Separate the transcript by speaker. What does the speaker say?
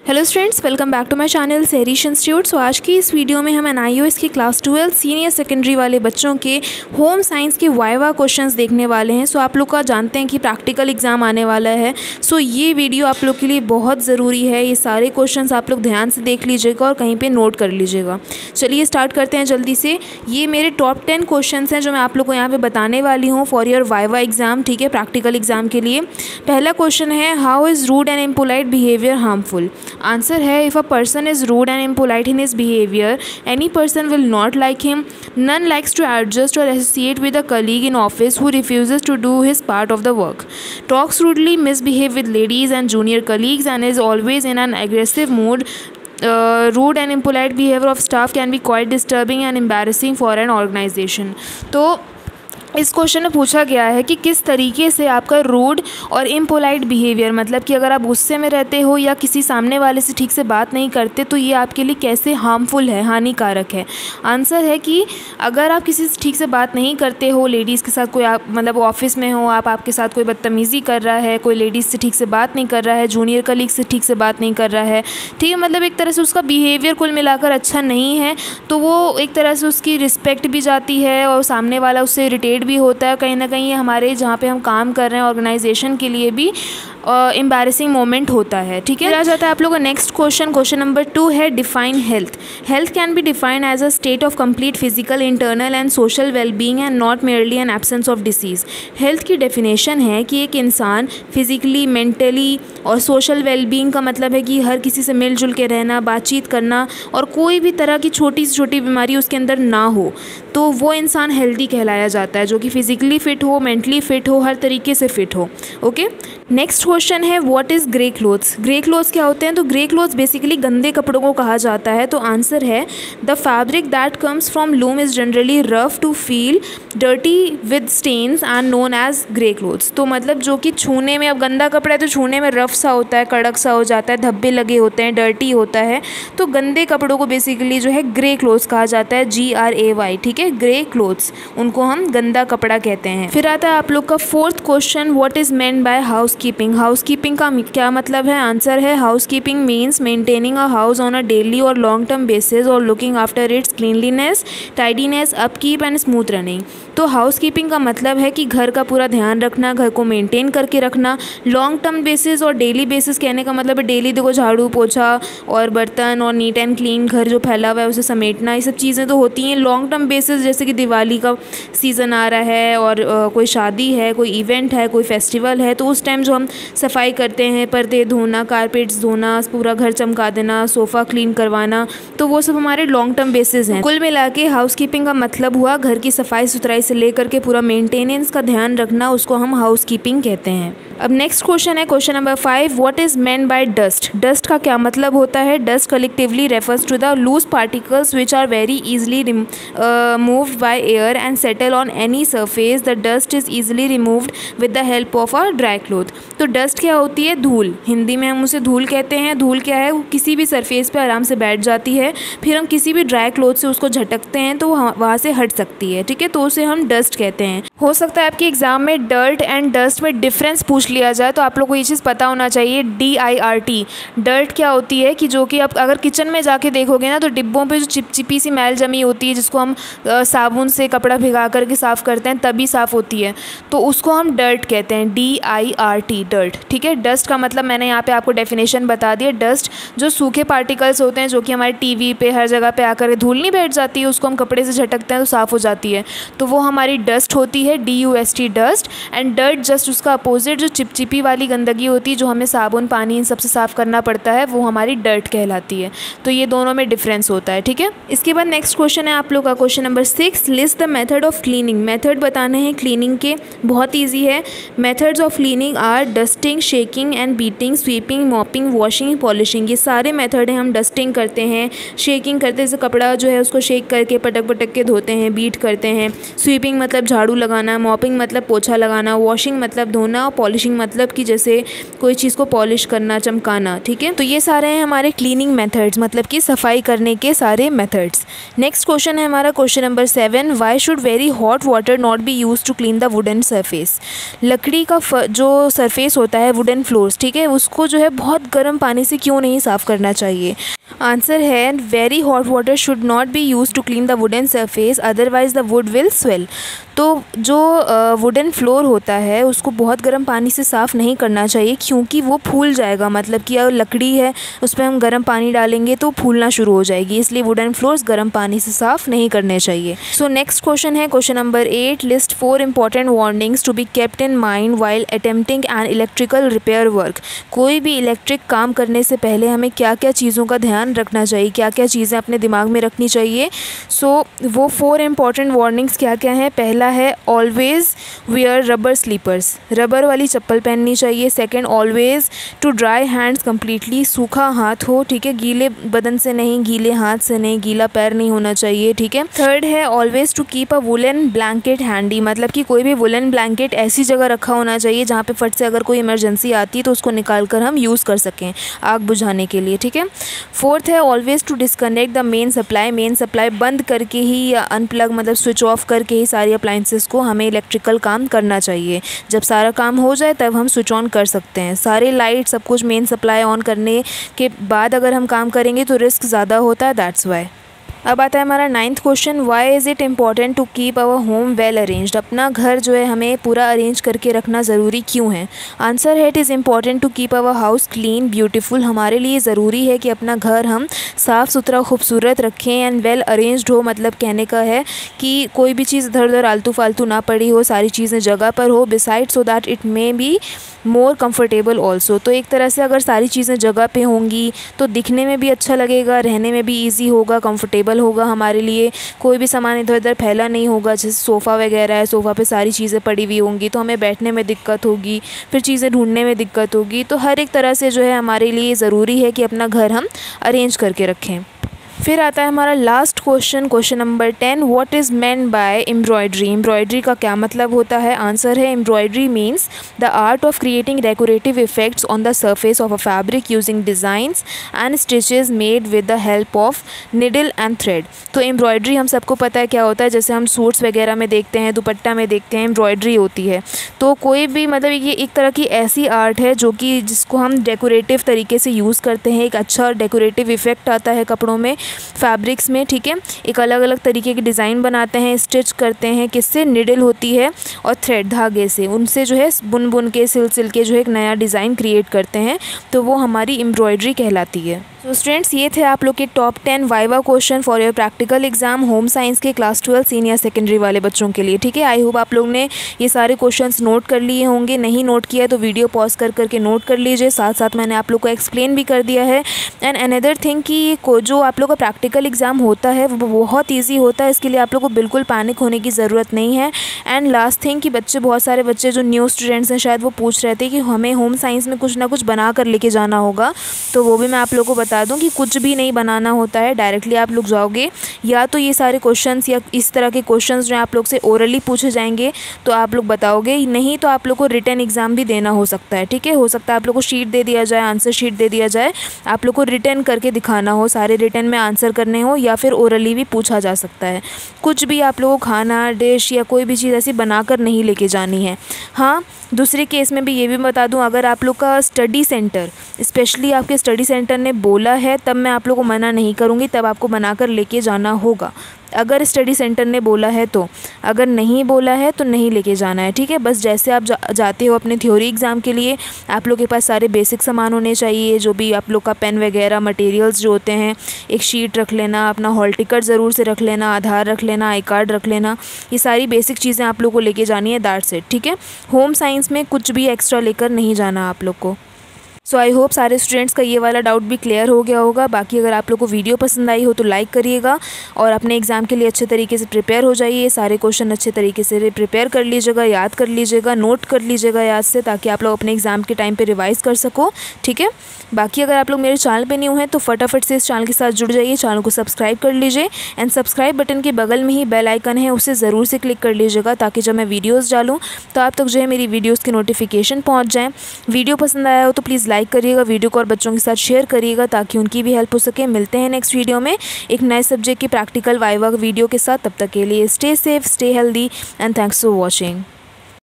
Speaker 1: Hello students, welcome back to my channel Serish institute. So आज की इस वीडियो में हम एनआईओएस की क्लास 12 सीनियर सेकेंडरी वाले बच्चों के होम साइंस के वाइवा क्वेश्चंस देखने वाले हैं। सो आप लोग का जानते हैं कि प्रैक्टिकल एग्जाम आने वाला है। सो ये वीडियो आप लोग के लिए बहुत ज़रूरी है। ये सारे क्वेश्चंस आप लोग ध्यान से देख लीजिएगा और कहीं पर नोट कर लीजिएगा। चलिए स्टार्ट करते हैं जल्दी से। ये मेरे टॉप 10 क्वेश्चन हैं जो मैं आप लोग को यहाँ पर बताने वाली हूँ फॉर योर वाइवा एग्जाम, ठीक है, प्रैक्टिकल एग्जाम के लिए। पहला क्वेश्चन है, how is rude and impolite behaviour harmful. Answer है, if a person is rude and impolite in his behavior, any person will not like him. None likes to adjust or associate with a colleague in office who refuses to do his part of the work. Talks rudely, misbehave with ladies and junior colleagues, and is always in an aggressive mood. Rude and impolite behavior of staff can be quite disturbing and embarrassing for an organization. तो इस question में पूछा गया है कि किस तरीके से आपका रूड और इम्पोलाइट बिहेवियर, मतलब कि अगर आप गुस्से में रहते हो या किसी सामने वाले से ठीक से बात नहीं करते तो ये आपके लिए कैसे हार्मफुल है, हानिकारक है। आंसर है कि अगर आप किसी से ठीक से बात नहीं करते हो, लेडीज़ के साथ कोई आप मतलब ऑफिस में हो, आपके साथ कोई बदतमीज़ी कर रहा है, कोई लेडीज़ से ठीक से बात नहीं कर रहा है, जूनियर कलीग से ठीक से बात नहीं कर रहा है, ठीक है, मतलब एक तरह से उसका बिहेवियर कुल मिलाकर अच्छा नहीं है, तो वो एक तरह से उसकी रिस्पेक्ट भी जाती है और सामने वाला उससे इरिटेट भी होता है। कहीं ना कहीं हमारे जहाँ पे हम काम कर रहे हैं ऑर्गेनाइजेशन के लिए भी एम्बैरेसिंग मोमेंट होता है, ठीक है। आ जाता है आप लोगों का नेक्स्ट क्वेश्चन। क्वेश्चन नंबर 2 है, define health. Health can be defined as a state of complete physical, internal and social wellbeing and not merely an absence of disease. Health की डेफिनेशन है कि एक इंसान फिजिकली, मेंटली और social wellbeing का मतलब है कि हर किसी से मिलजुल के रहना, बातचीत करना और कोई भी तरह की छोटी से छोटी बीमारी उसके अंदर ना हो, तो वो इंसान हेल्दी कहलाया जाता है, जो कि फिजिकली फिट हो, मेंटली फिट हो, हर तरीके से फिट हो। ओके, नेक्स्ट क्वेश्चन है, what is grey clothes. Grey clothes क्या होते हैं? तो ग्रे क्लोथ्स बेसिकली गंदे कपड़ों को कहा जाता है। तो आंसर है, the fabric that comes from loom is generally rough to feel dirty with stains and known as grey cloths. तो मतलब जो कि छूने में, अब गंदा कपड़ा है तो छूने में रफ सा होता है, कड़क सा हो जाता है, धब्बे लगे होते हैं, डर्टी होता है, तो गंदे कपड़ों को बेसिकली जो है ग्रे क्लोथ्स कहा जाता है, GRAY, ठीक है, ग्रे क्लोथ्स, उनको हम गंदा कपड़ा कहते हैं। फिर आता है आप लोग का fourth question, what is meant by housekeeping. Housekeeping का क्या मतलब है? आंसर है, housekeeping means maintaining a house on a daily और लॉन्ग टर्म बेसिस और looking after its cleanliness, tidiness, upkeep and smooth running. तो हाउसकीपिंग का मतलब है कि घर का पूरा ध्यान रखना, घर को मेंटेन करके रखना। लॉन्ग टर्म बेसिस और डेली बेसिस कहने का मतलब है डेली देखो झाड़ू पोछा और बर्तन और नीट एंड क्लीन घर जो फैला हुआ है उसे समेटना, ये सब चीज़ें तो होती हैं लॉन्ग टर्म बेसिस। जैसे कि दिवाली का सीज़न आ रहा है और कोई शादी है, कोई इवेंट है, कोई फेस्टिवल है, तो उस टाइम जो हम सफाई करते हैं, पर्दे धोना, कारपेट्स धोना, पूरा घर चमका देना, सोफ़ा क्लीन करवाना, तो वो सब हमारे लॉन्ग टर्म बेसिस हैं। कुल मिला के हाउसकीपिंग का मतलब हुआ घर की सफाई सुथराई से लेकर के पूरा मेंटेनेंस का ध्यान रखना, उसको हम हाउसकीपिंग कहते हैं। अब नेक्स्ट क्वेश्चन है, question number 5, what is meant by dust. Dust का क्या मतलब होता है? Dust collectively refers to the loose particles which are very easily moved by air and settle on any surface. The dust is easily removed with the help of a dry cloth. तो dust क्या होती है? धूल, हिंदी में हम उसे धूल कहते हैं। धूल क्या है? वो किसी भी सरफेस पे आराम से बैठ जाती है, फिर हम किसी भी ड्राई क्लॉथ से उसको झटकते हैं तो वहाँ से हट सकती है, ठीक है, तो उसे हम डस्ट कहते हैं। हो सकता है आपके एग्जाम में डर्ट एंड डस्ट में डिफरेंस पूछ लिया जाए, तो आप लोग को ये चीज़ पता होना चाहिए, DIRT। डर्ट क्या होती है कि जो कि आप अगर किचन में जाके देखोगे ना तो डिब्बों पे जो चिपचिपी सी मैल जमी होती है, जिसको हम साबुन से कपड़ा भिगा करके साफ़ करते हैं तभी साफ़ होती है, तो उसको हम डर्ट कहते हैं, DIRT, डर्ट, ठीक है। डस्ट का मतलब मैंने यहाँ पे आपको डेफिनेशन बता दिया। डस्ट जो सूखे पार्टिकल्स होते हैं, जो कि हमारे टीवी पे हर जगह पे आकर धूल नहीं बैठ जाती है, उसको हम कपड़े से झटकते हैं तो साफ़ हो जाती है, तो वो हमारी डस्ट होती है, DUST, dust. And dirt just उसका अपोजिट, जो चिपचिपी वाली गंदगी होती है, जो हमें साबुन पानी इन सबसे साफ़ करना पड़ता है, वो हमारी डर्ट कहलाती है। तो ये दोनों में डिफरेंस होता है, ठीक है। इसके बाद नेक्स्ट क्वेश्चन है आप लोग का, question number 6, list the method of cleaning. Method बताने हैं क्लीनिंग के, बहुत ईजी है। Methods of cleaning are dusting, shaking and beating, sweeping, mopping, washing, polishing. ये सारे मेथड हैं। हम डस्टिंग करते हैं, शेकिंग करते हैं, जैसे कपड़ा जो है उसको शेक करके पटक पटक के धोते हैं, बीट करते हैं। स्वीपिंग मतलब झाड़ू लगाना, लगाना, मॉपिंग मतलब पोछा लगाना, वॉशिंग मतलब धोना, और पॉलिशिंग मतलब कि जैसे कोई चीज़ को पॉलिश करना, चमकाना। ठीक है, तो ये सारे हैं हमारे क्लीनिंग मेथड्स, मतलब कि सफाई करने के सारे मेथड्स। नेक्स्ट क्वेश्चन है हमारा question number 7, why should very hot water not be use to clean the wooden surface. लकड़ी का जो सरफेस होता है, वुडन फ्लोर्स, ठीक है, उसको जो है बहुत गर्म पानी से क्यों नहीं साफ़ करना चाहिए। आंसर है very hot water should not be use to clean the wooden surface, otherwise the wood will swell. तो जो वुडन फ्लोर होता है उसको बहुत गर्म पानी से साफ़ नहीं करना चाहिए, क्योंकि वो फूल जाएगा। मतलब कि अगर लकड़ी है उस पर हम गर्म पानी डालेंगे तो फूलना शुरू हो जाएगी, इसलिए वुडन फ्लोर्स गर्म पानी से साफ़ नहीं करने चाहिए। सो नेक्स्ट क्वेश्चन है question number 8, list 4 important warnings to be kept in mind while attempting an electrical repair work. कोई भी इलेक्ट्रिक काम करने से पहले हमें क्या क्या चीज़ों का ध्यान रखना चाहिए, क्या क्या चीज़ें अपने दिमाग में रखनी चाहिए। सो वो 4 इंपॉर्टेंट वार्निंग्स क्या क्या हैं। पहला है always wear rubber slippers, rubber वाली चप्पल पहननी चाहिए। Second, always to dry hands completely, सूखा हाथ हो, ठीक है, गीले बदन से नहीं, गीले हाथ से नहीं, गीला पैर नहीं होना चाहिए। ठीक है। थर्ड है always to keep a woollen blanket handy, मतलब कि कोई भी वुलन ब्लैंकेट ऐसी जगह रखा होना चाहिए जहाँ पे फट से अगर कोई इमरजेंसी आती है तो उसको निकाल कर हम यूज़ कर सकें आग बुझाने के लिए। ठीक है। फोर्थ है always to disconnect the main supply, main supply बंद करके ही या अनप्लग मतलब स्विच ऑफ करके ही सारी अप्लाइंसेस को हमें इलेक्ट्रिकल काम करना चाहिए। जब सारा काम हो जाए तब हम स्विच ऑन कर सकते हैं। सारे लाइट सब कुछ मेन सप्लाई ऑन करने के बाद अगर हम काम करेंगे तो रिस्क ज़्यादा होता है, दैट्स वाई। अब आता है हमारा 9th question, why is it important to keep our home well arranged. अपना घर जो है हमें पूरा अरेंज करके रखना ज़रूरी क्यों है। आंसर है it is important to keep our house clean beautiful. हमारे लिए ज़रूरी है कि अपना घर हम साफ़ सुथरा खूबसूरत रखें एंड वेल अरेंज्ड हो। मतलब कहने का है कि कोई भी चीज़ इधर उधर आलतू फालतू ना पड़ी हो, सारी चीज़ें जगह पर हो। Beside so that it may be more comfortable also. तो एक तरह से अगर सारी चीज़ें जगह पे होंगी तो दिखने में भी अच्छा लगेगा, रहने में भी ईजी होगा, कंफर्टेबल होगा हमारे लिए। कोई भी सामान इधर उधर फैला नहीं होगा, जैसे सोफ़ा वगैरह है, सोफ़ा पे सारी चीज़ें पड़ी हुई होंगी तो हमें बैठने में दिक्कत होगी, फिर चीज़ें ढूंढने में दिक्कत होगी। तो हर एक तरह से जो है हमारे लिए ज़रूरी है कि अपना घर हम अरेंज करके रखें। फिर आता है हमारा last question, question number 10, what is meant bye embroidery. Embroidery का क्या मतलब होता है। आंसर है embroidery means the art of creating decorative effects on the surface of a fabric using designs and stitches made with the help of needle and thread. तो embroidery हम सबको पता है क्या होता है, जैसे हम सूट्स वगैरह में देखते हैं, दुपट्टा में देखते हैं, एम्ब्रॉयडरी होती है। तो कोई भी मतलब ये एक तरह की ऐसी आर्ट है जो कि जिसको हम डेकोरेटिव तरीके से यूज़ करते हैं। एक अच्छा डेकोरेटिव इफेक्ट आता है कपड़ों में, फैब्रिक्स में। ठीक है। एक अलग अलग तरीके के डिज़ाइन बनाते हैं, स्टिच करते हैं, किससे, निडल होती है और थ्रेड, धागे से, उनसे जो है बुन बुन के सिल सिल के जो है एक नया डिज़ाइन क्रिएट करते हैं, तो वो हमारी एम्ब्रॉयडरी कहलाती है। तो स्टूडेंट्स ये थे आप लोग के top 10 viva question for your practical exam home science के क्लास 12 सीनियर सेकेंडरी वाले बच्चों के लिए। ठीक है। आई होप आप लोग ने ये सारे क्वेश्चंस नोट कर लिए होंगे। नहीं नोट किया तो वीडियो पॉज कर करके नोट कर लीजिए, साथ साथ मैंने आप लोग को एक्सप्लेन भी कर दिया है। एंड अनदर थिंग कि जो आप लोग का प्रैक्टिकल एग्जाम होता है वो बहुत ईजी होता है, इसके लिए आप लोग को बिल्कुल पैनिक होने की ज़रूरत नहीं है। एंड लास्ट थिंग कि बच्चे, बहुत सारे बच्चे जो न्यू स्टूडेंट्स हैं शायद वो पूछ रहे थे कि हमें होम साइंस में कुछ ना कुछ बना कर लेके जाना होगा, तो वो भी मैं आप लोग को बता दूं कि कुछ भी नहीं बनाना होता है। डायरेक्टली आप लोग जाओगे, या तो ये सारे क्वेश्चंस या इस तरह के क्वेश्चंस जो आप लोग से ओरली पूछे जाएंगे तो आप लोग बताओगे, नहीं तो आप लोग को रिटन एग्ज़ाम भी देना हो सकता है। ठीक है। हो सकता है आप लोग को शीट दे दिया जाए, आंसर शीट दे दिया जाए, आप लोग को रिटन करके दिखाना हो, सारे रिटन में आंसर करने हो, या फिर ओरली भी पूछा जा सकता है। कुछ भी आप लोगों को खाना, डिश या कोई भी चीज़ ऐसी बनाकर नहीं लेके जानी है। हाँ, दूसरे केस में भी ये भी बता दूं, अगर आप लोग का स्टडी सेंटर, स्पेशली आपके स्टडी सेंटर ने बोला है तब मैं आप लोग को मना नहीं करूँगी, तब आपको बनाकर लेके जाना होगा। अगर स्टडी सेंटर ने बोला है तो, अगर नहीं बोला है तो नहीं लेके जाना है। ठीक है। बस जैसे आप जाते हो अपने थ्योरी एग्ज़ाम के लिए, आप लोग के पास सारे बेसिक सामान होने चाहिए, जो भी आप लोग का पेन वगैरह मटेरियल्स जो होते हैं, एक शीट रख लेना, अपना हॉल टिकट ज़रूर से रख लेना, आधार रख लेना, आई कार्ड रख लेना, ये सारी बेसिक चीज़ें आप लोग को लेके जानी है, दैट्स इट। ठीक है। होम साइंस में कुछ भी एक्स्ट्रा लेकर नहीं जाना आप लोग को। सो आई होप सारे स्टूडेंट्स का ये वाला डाउट भी क्लियर हो गया होगा। बाकी अगर आप लोग को वीडियो पसंद आई हो तो लाइक करिएगा और अपने एग्ज़ाम के लिए अच्छे तरीके से प्रिपेयर हो जाइए। सारे क्वेश्चन अच्छे तरीके से प्रिपेयर कर लीजिएगा, याद कर लीजिएगा, नोट कर लीजिएगा याद से, ताकि आप लोग अपने एग्ज़ाम के टाइम पे रिवाइज़ कर सको। ठीक है, बाकी अगर आप लोग मेरे चैनल पे न्यू हैं तो फटाफट से इस चैनल के साथ जुड़ जाइए, चैनल को सब्सक्राइब कर लीजिए एंड सब्सक्राइब बटन के बगल में ही बेल आइकन है, उसे ज़रूर से क्लिक कर लीजिएगा, ताकि जब मैं वीडियोज़ डालूँ तो आप तक जो है मेरी वीडियोज़ की नोटिफिकेशन पहुँच जाएँ। वीडियो पसंद आया हो तो प्लीज़ लाइक करिएगा, वीडियो और बच्चों के साथ शेयर करिएगा ताकि उनकी भी हेल्प हो सके। मिलते हैं नेक्स्ट वीडियो में एक नए सब्जेक्ट की प्रैक्टिकल वाइवा वीडियो के साथ। तब तक के लिए stay safe, stay healthy and thanks for watching.